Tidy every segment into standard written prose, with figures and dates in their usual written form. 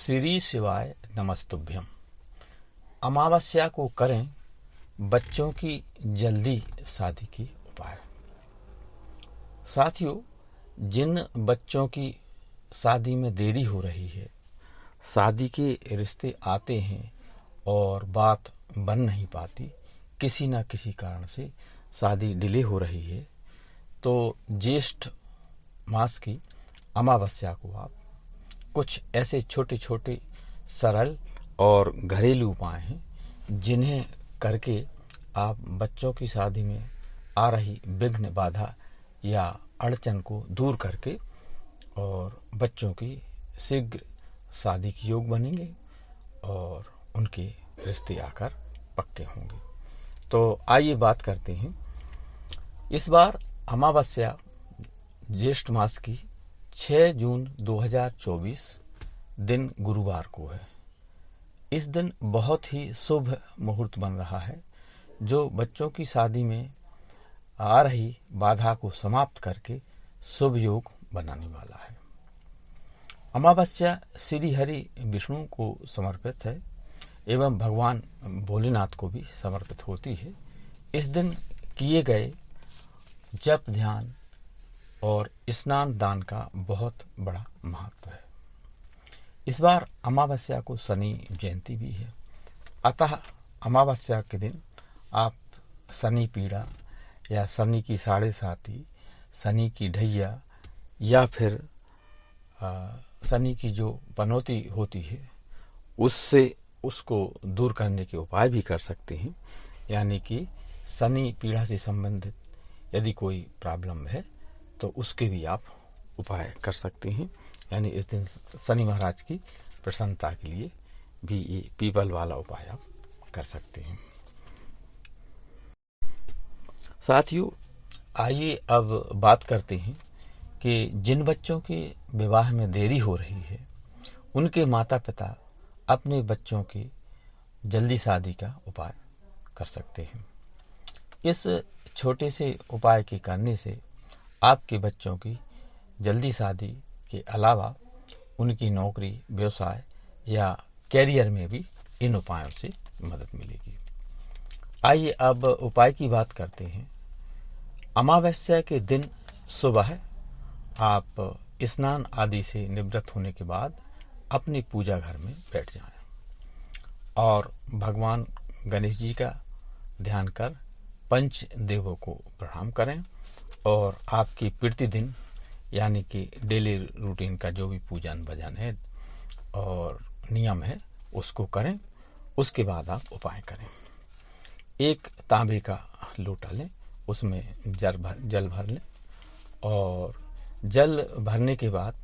श्री शिवाय नमस्तुभ्यम। अमावस्या को करें बच्चों की जल्दी शादी की उपाय। साथियों, जिन बच्चों की शादी में देरी हो रही है, शादी के रिश्ते आते हैं और बात बन नहीं पाती, किसी न किसी कारण से शादी डिले हो रही है, तो ज्येष्ठ मास की अमावस्या को आप कुछ ऐसे छोटे छोटे सरल और घरेलू उपाय हैं जिन्हें करके आप बच्चों की शादी में आ रही विघ्न बाधा या अड़चन को दूर करके और बच्चों की शीघ्र शादी के योग बनेंगे और उनके रिश्ते आकर पक्के होंगे। तो आइए बात करते हैं। इस बार अमावस्या ज्येष्ठ मास की 6 जून 2024 दिन गुरुवार को है। इस दिन बहुत ही शुभ मुहूर्त बन रहा है जो बच्चों की शादी में आ रही बाधा को समाप्त करके शुभ योग बनाने वाला है। अमावस्या श्री हरि विष्णु को समर्पित है एवं भगवान भोलेनाथ को भी समर्पित होती है। इस दिन किए गए जप, ध्यान और स्नान दान का बहुत बड़ा महत्व है। इस बार अमावस्या को शनि जयंती भी है, अतः अमावस्या के दिन आप शनि पीड़ा या शनि की साढ़े साती, शनि की ढैया या फिर शनि की जो पनौती होती है उसको दूर करने के उपाय भी कर सकते हैं। यानी कि शनि पीड़ा से संबंधित यदि कोई प्रॉब्लम है तो उसके भी आप उपाय कर सकते हैं। यानी इस दिन शनि महाराज की प्रसन्नता के लिए भी ये पीपल वाला उपाय आप कर सकते हैं। साथियों, आइए अब बात करते हैं कि जिन बच्चों के विवाह में देरी हो रही है, उनके माता पिता अपने बच्चों की जल्दी शादी का उपाय कर सकते हैं। इस छोटे से उपाय के करने से आपके बच्चों की जल्दी शादी के अलावा उनकी नौकरी, व्यवसाय या कैरियर में भी इन उपायों से मदद मिलेगी। आइए अब उपाय की बात करते हैं। अमावस्या के दिन सुबह आप स्नान आदि से निवृत्त होने के बाद अपनी पूजा घर में बैठ जाएं और भगवान गणेश जी का ध्यान कर पंच देवों को प्रणाम करें और आपकी प्रतिदिन यानी कि डेली रूटीन का जो भी पूजन भजन है और नियम है उसको करें। उसके बाद आप उपाय करें। एक तांबे का लोटा लें, उसमें जल भर लें और जल भरने के बाद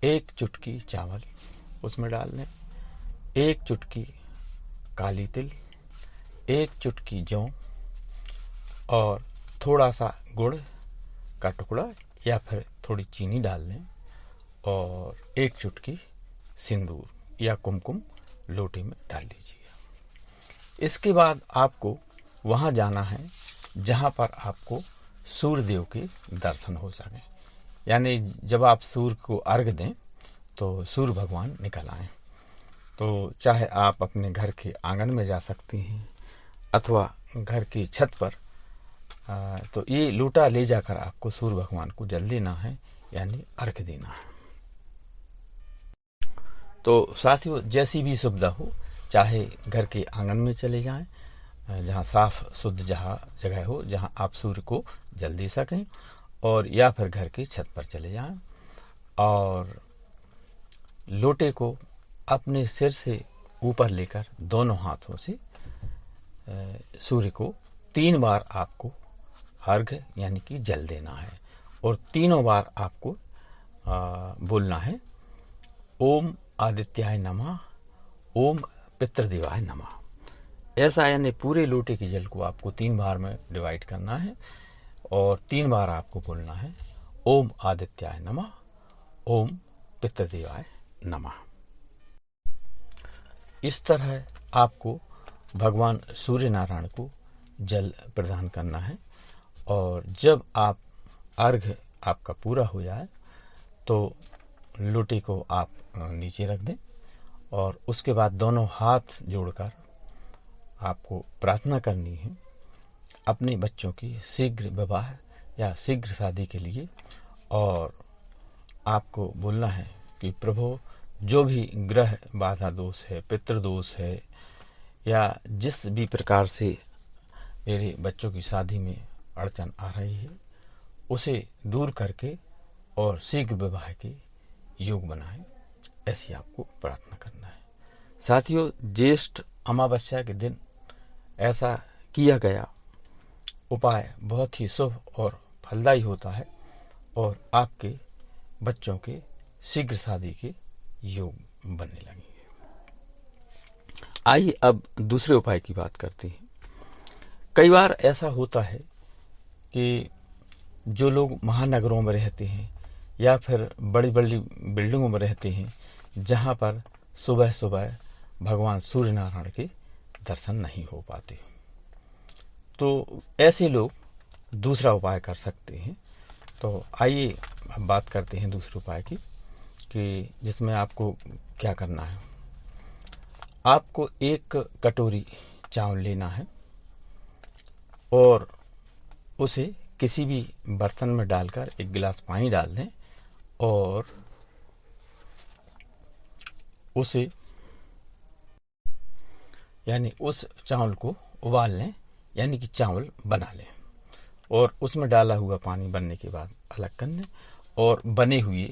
एक चुटकी चावल उसमें डाल लें, एक चुटकी काली तिल, एक चुटकी जौ और थोड़ा सा गुड़ का टुकड़ा या फिर थोड़ी चीनी डाल लें और एक चुटकी सिंदूर या कुमकुम लोटे में डाल लीजिए। इसके बाद आपको वहां जाना है जहां पर आपको सूर्य देव के दर्शन हो सके। यानी जब आप सूर्य को अर्घ दें तो सूर्य भगवान निकल आए। तो चाहे आप अपने घर के आंगन में जा सकते हैं अथवा घर की छत पर, तो ये लोटा ले जाकर आपको सूर्य भगवान को जल देना है, यानी अर्घ देना है। तो साथियों, जैसी भी सुविधा हो, चाहे घर के आंगन में चले जाएं जहां साफ शुद्ध जगह हो जहां आप सूर्य को जल दे सकें, और या फिर घर की छत पर चले जाएं और लोटे को अपने सिर से ऊपर लेकर दोनों हाथों से सूर्य को 3 बार आपको अर्घ यानी कि जल देना है और तीनों बार आपको बोलना है ओम आदित्याय नमः, ओम पितृदेवाय नमः। ऐसा यानी पूरे लोटे के जल को आपको 3 बार में डिवाइड करना है और 3 बार आपको बोलना है ओम आदित्याय नमः, ओम पितृदेवाय नमः। इस तरह आपको भगवान सूर्य नारायण को जल प्रदान करना है और जब आप अर्घ आपका पूरा हो जाए तो लोटे को आप नीचे रख दें और उसके बाद दोनों हाथ जोड़कर आपको प्रार्थना करनी है अपने बच्चों की शीघ्र विवाह या शीघ्र शादी के लिए। और आपको बोलना है कि प्रभु, जो भी ग्रह बाधा दोष है, पितृदोष है, या जिस भी प्रकार से मेरे बच्चों की शादी में अड़चन आ रही है, उसे दूर करके और शीघ्र विवाह के योग बनाए, ऐसी आपको प्रार्थना करना है। साथियों, ज्येष्ठ अमावस्या के दिन ऐसा किया गया उपाय बहुत ही शुभ और फलदायी होता है और आपके बच्चों के शीघ्र शादी के योग बनने लगेंगे। आइए अब दूसरे उपाय की बात करते हैं। कई बार ऐसा होता है कि जो लोग महानगरों में रहते हैं या फिर बड़ी बड़ी बिल्डिंगों में रहते हैं, जहाँ पर सुबह सुबह भगवान सूर्य नारायण के दर्शन नहीं हो पाते, तो ऐसे लोग दूसरा उपाय कर सकते हैं। तो आइए अब बात करते हैं दूसरे उपाय की, कि जिसमें आपको क्या करना है। आपको एक कटोरी चावल लेना है और उसे किसी भी बर्तन में डालकर एक गिलास पानी डाल दें और उसे यानी उस चावल को उबाल लें, यानी कि चावल बना लें और उसमें डाला हुआ पानी बनने के बाद अलग कर लें और बने हुए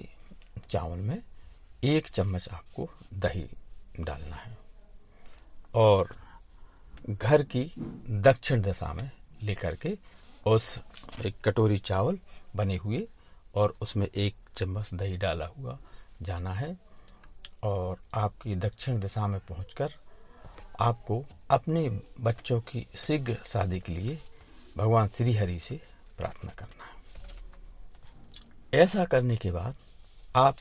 चावल में 1 चम्मच आपको दही डालना है और घर की दक्षिण दिशा में लेकर के उस एक कटोरी चावल बने हुए और उसमें 1 चम्मच दही डाला हुआ जाना है और आपकी दक्षिण दिशा में पहुंचकर आपको अपने बच्चों की शीघ्र शादी के लिए भगवान श्री हरि से प्रार्थना करना है। ऐसा करने के बाद आप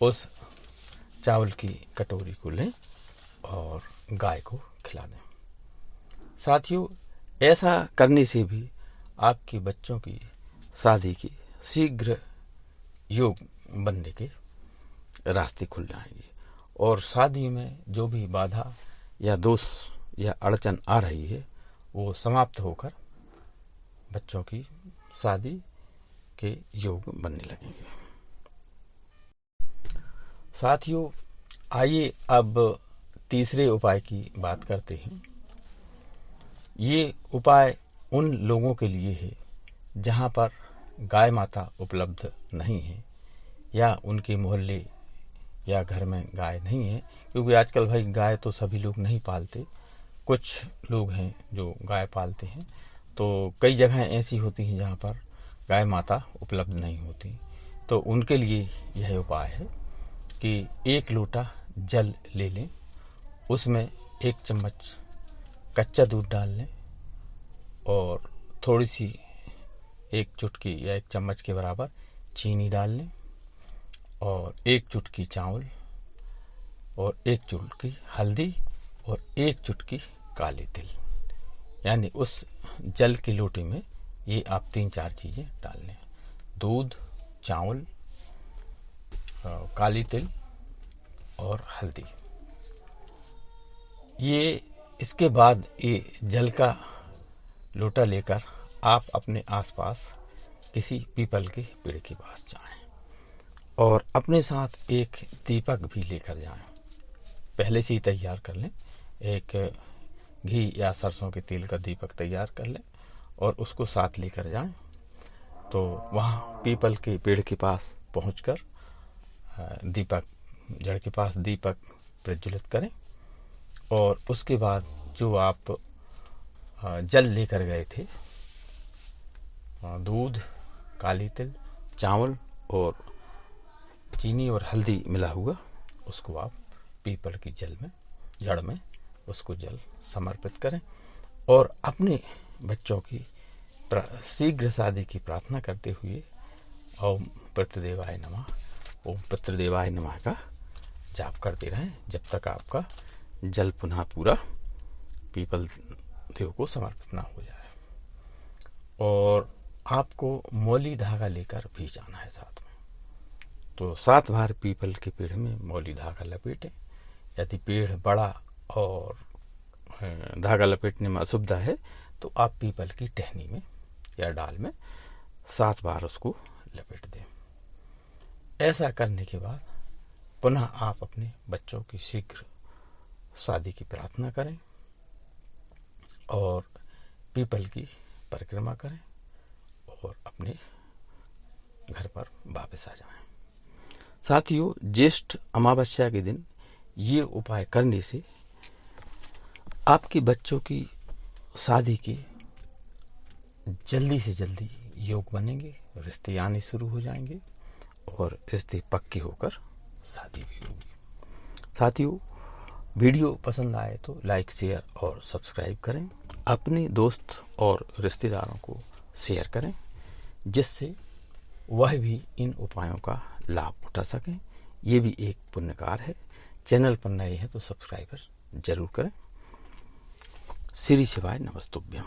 उस चावल की कटोरी को लें और गाय को खिला दें। साथियों, ऐसा करने से भी आपके बच्चों की शादी की शीघ्र योग बनने के रास्ते खुल जाएंगे और शादी में जो भी बाधा या दोष या अड़चन आ रही है वो समाप्त होकर बच्चों की शादी के योग बनने लगेंगे। साथियों, आइए अब तीसरे उपाय की बात करते हैं। ये उपाय उन लोगों के लिए है जहाँ पर गाय माता उपलब्ध नहीं है या उनके मोहल्ले या घर में गाय नहीं है, क्योंकि आजकल भाई गाय तो सभी लोग नहीं पालते, कुछ लोग हैं जो गाय पालते हैं। तो कई जगहें ऐसी होती हैं जहाँ पर गाय माता उपलब्ध नहीं होती, तो उनके लिए यह उपाय है कि 1 लोटा जल ले लें, उसमें 1 चम्मच कच्चा दूध डाल लें और थोड़ी सी 1 चुटकी या 1 चम्मच के बराबर चीनी डाल लें और 1 चुटकी चावल और 1 चुटकी हल्दी और 1 चुटकी काले तिल, यानी उस जल के लोटे में ये आप 3-4 चीज़ें डाल लें। दूध, चावल, काली तिल और हल्दी। ये इसके बाद ये जल का लोटा लेकर आप अपने आसपास किसी पीपल के पेड़ के पास जाएं और अपने साथ एक दीपक भी लेकर जाएं। पहले से ही तैयार कर लें, एक घी या सरसों के तेल का दीपक तैयार कर लें और उसको साथ लेकर जाएं। तो वहाँ पीपल के पेड़ के पास पहुंचकर दीपक जड़ के पास दीपक प्रज्वलित करें और उसके बाद जो आप जल लेकर गए थे, दूध, काली तिल, चावल और चीनी और हल्दी मिला हुआ, उसको आप पीपल की जड़ में उसको जल समर्पित करें और अपने बच्चों की शीघ्र शादी की प्रार्थना करते हुए ओम पितृदेवाय नमः, ओम पितृदेवाय नमः का जाप करते रहें जब तक आपका जल पुनः पूरा पीपल देव को समर्पित ना हो जाए। और आपको मौली धागा लेकर भी जाना है साथ में। तो 7 बार पीपल के पेड़ में मौली धागा लपेटें, यदि पेड़ बड़ा और धागा लपेटने में असुविधा है तो आप पीपल की टहनी में या डाल में 7 बार उसको लपेट दें। ऐसा करने के बाद पुनः आप अपने बच्चों की शीघ्र शादी की प्रार्थना करें और पीपल की परिक्रमा करें और अपने घर पर वापस आ जाएं। साथियों, ज्येष्ठ अमावस्या के दिन ये उपाय करने से आपके बच्चों की शादी के जल्दी से जल्दी योग बनेंगे, रिश्ते आने शुरू हो जाएंगे और रिश्ते पक्के होकर शादी भी होगी। साथियों, वीडियो पसंद आए तो लाइक, शेयर और सब्सक्राइब करें। अपने दोस्त और रिश्तेदारों को शेयर करें जिससे वह भी इन उपायों का लाभ उठा सकें। ये भी एक पुण्य कार्य है। चैनल पर नए हैं तो सब्सक्राइबर जरूर करें। श्री शिवाय नमस्तुभ्यम।